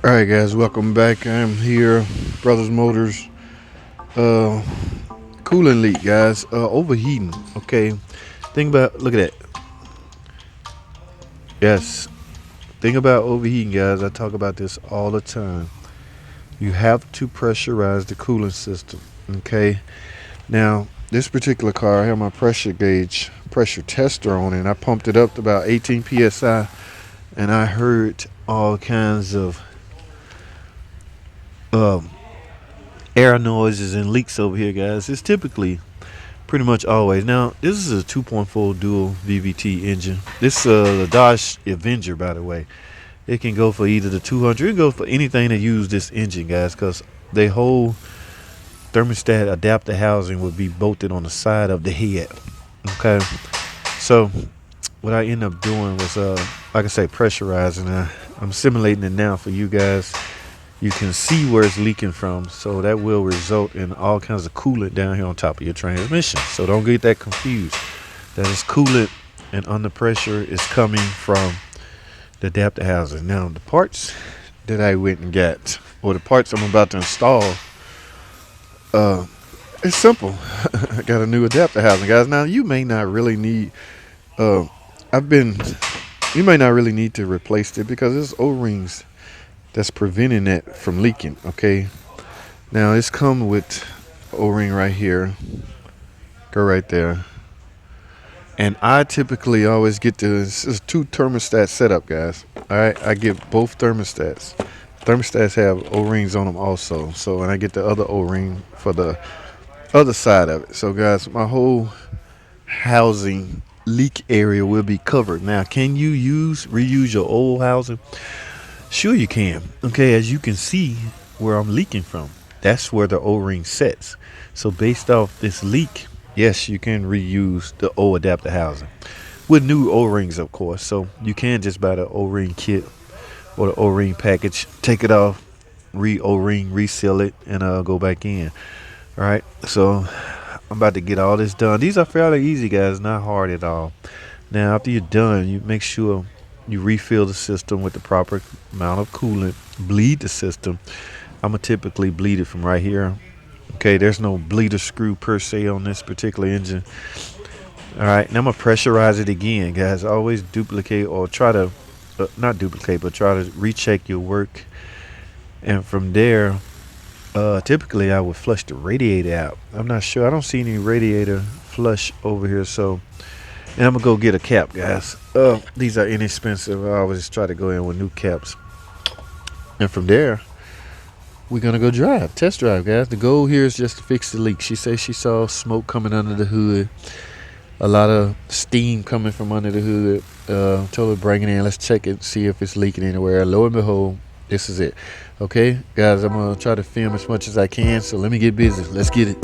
Alright guys, welcome back. I'm here, Brothers Motors. Coolant leak, guys. Overheating. Okay. Look at that. Yes. Think about overheating, guys. I talk about this all the time. You have to pressurize the coolant system. Okay. Now, this particular car, I have my pressure tester on it, and I pumped it up to about 18 psi, and I heard all kinds of air noises and leaks over here, guys. It's typically pretty much always. Now, this is a 2.4 dual VVT engine. This the Dodge Avenger, by the way. It can go for either the 200. It can go for anything that use this engine, guys, because the whole thermostat adapter housing would be bolted on the side of the head. Okay, so what I end up doing was, like I say, pressurizing. I'm simulating it now for you guys. You can see where it's leaking from, so that will result in all kinds of coolant down here on top of your transmission. So don't get that confused. That is coolant, and under pressure is coming from the adapter housing. Now, the parts that I went and got, or the parts I'm about to install, it's simple. I got a new adapter housing, guys. Now, you may not really need, you may not really need to replace it because there's O-rings that's preventing that from leaking. Okay, now it's come with O-ring right here, go right there, and I typically always get this is 2 thermostat setup, guys. All right, I get both thermostats. Thermostats have O-rings on them also, so and I get the other O-ring for the other side of it. So guys, my whole housing leak area will be covered. Now, can you reuse your old housing? Sure you can. Okay, as you can see where I'm leaking from, that's where the O-ring sets. So based off this leak, yes, you can reuse the old adapter housing with new O-rings, of course. So you can just buy the O-ring kit or the O-ring package, take it off, O-ring, reseal it, and go back in. All right, so I'm about to get all this done. These are fairly easy, guys, not hard at all. Now, after you're done, you make sure you refill the system with the proper amount of coolant. Bleed the system. I'm going to typically bleed it from right here. Okay, there's no bleeder screw per se on this particular engine. All right, now I'm going to pressurize it again, guys. Always duplicate, or try to, not duplicate, but try to recheck your work. And from there, typically I would flush the radiator out. I'm not sure. I don't see any radiator flush over here, so... And I'm going to go get a cap, guys. These are inexpensive. I always try to go in with new caps. And from there, we're going to go test drive, guys. The goal here is just to fix the leak. She says she saw smoke coming under the hood. A lot of steam coming from under the hood. Told her bring it in. Let's check it, see if it's leaking anywhere. Lo and behold, this is it. Okay, guys, I'm going to try to film as much as I can. So let me get busy. Let's get it.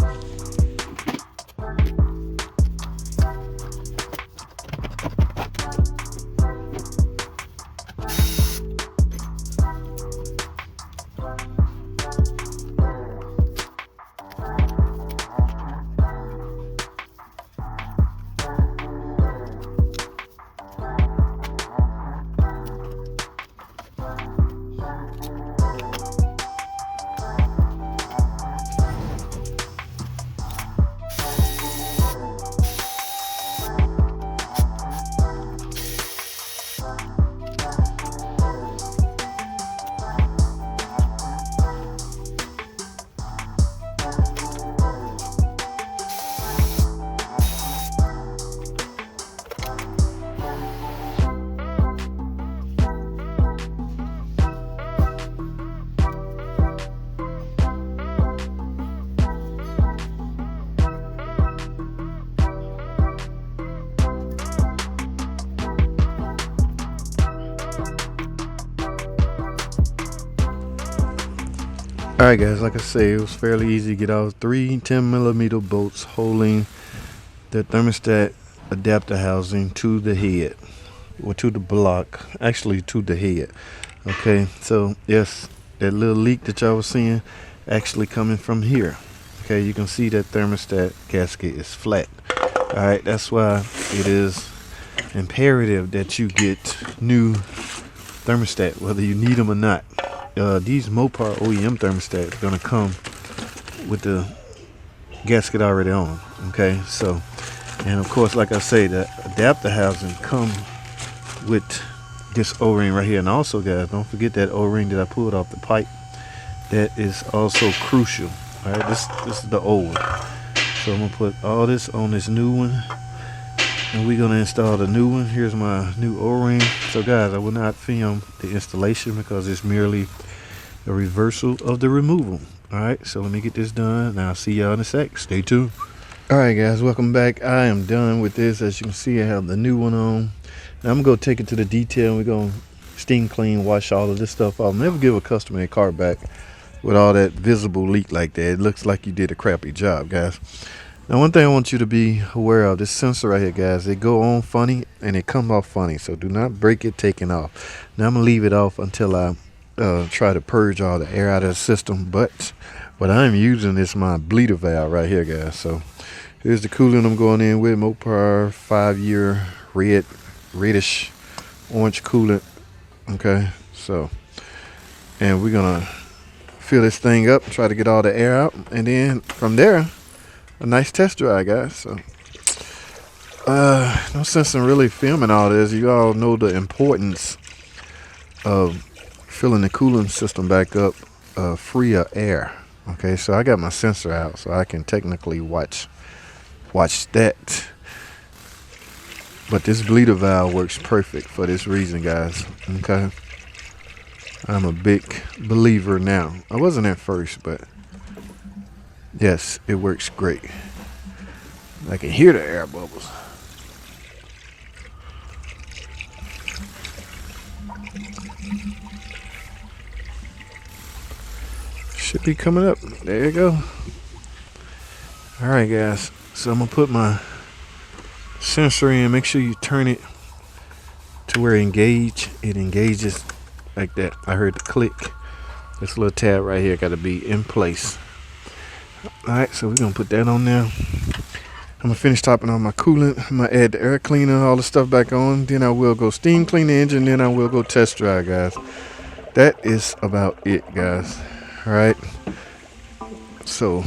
Alright guys, like I say, it was fairly easy to get out 3 10mm bolts holding the thermostat adapter housing to the head, or to the block, actually to the head. Okay, so yes, that little leak that y'all was seeing actually coming from here. Okay, you can see that thermostat gasket is flat. Alright, that's why it is imperative that you get new thermostat, whether you need them or not. these Mopar OEM thermostats are gonna come with the gasket already on. Okay, so, and of course, like I say, the adapter housing come with this O-ring right here. And also, guys, don't forget that O-ring that I pulled off the pipe. That is also crucial. All right, this is the old one. So I'm gonna put all this on this new one, and we're gonna install the new one. Here's my new O-ring. So guys, I will not film the installation because it's merely a reversal of the removal. All right, so let me get this done, and I'll see y'all in a sec. Stay tuned. All right, guys, welcome back. I am done with this. As you can see, I have the new one on. Now I'm gonna take it to the detail. We're gonna steam clean, wash all of this stuff off. Never give a customer a car back with all that visible leak like that. It looks like you did a crappy job, guys. Now, one thing I want you to be aware of, this sensor right here, guys, they go on funny and they come off funny. So do not break it taking off. Now I'm gonna leave it off until I try to purge all the air out of the system. But what I'm using is my bleeder valve right here, guys. So here's the coolant I'm going in with, Mopar 5-year reddish orange coolant. Okay, so, and we're gonna fill this thing up, try to get all the air out, and then from there, a nice test drive, guys. So no sense in really filming all this. You all know the importance of filling the cooling system back up, free of air. Okay, so I got my sensor out so I can technically watch that. But this bleeder valve works perfect for this reason, guys. Okay, I'm a big believer now. I wasn't at first, but yes, it works great. I can hear the air bubbles. Should be coming up. There you go. All right, guys. So I'm gonna put my sensor in. Make sure you turn it to where it engages like that. I heard the click. This little tab right here got to be in place. All right, so we're gonna put that on there. I'm gonna finish topping on my coolant. I'm gonna add the air cleaner, all the stuff back on. Then I will go steam clean the engine. Then I will go test drive, guys. That is about it, guys. All right. So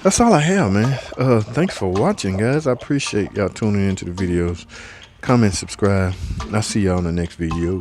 that's all I have, man. Thanks for watching, guys. I appreciate y'all tuning into the videos. Comment, subscribe. I'll see y'all in the next video.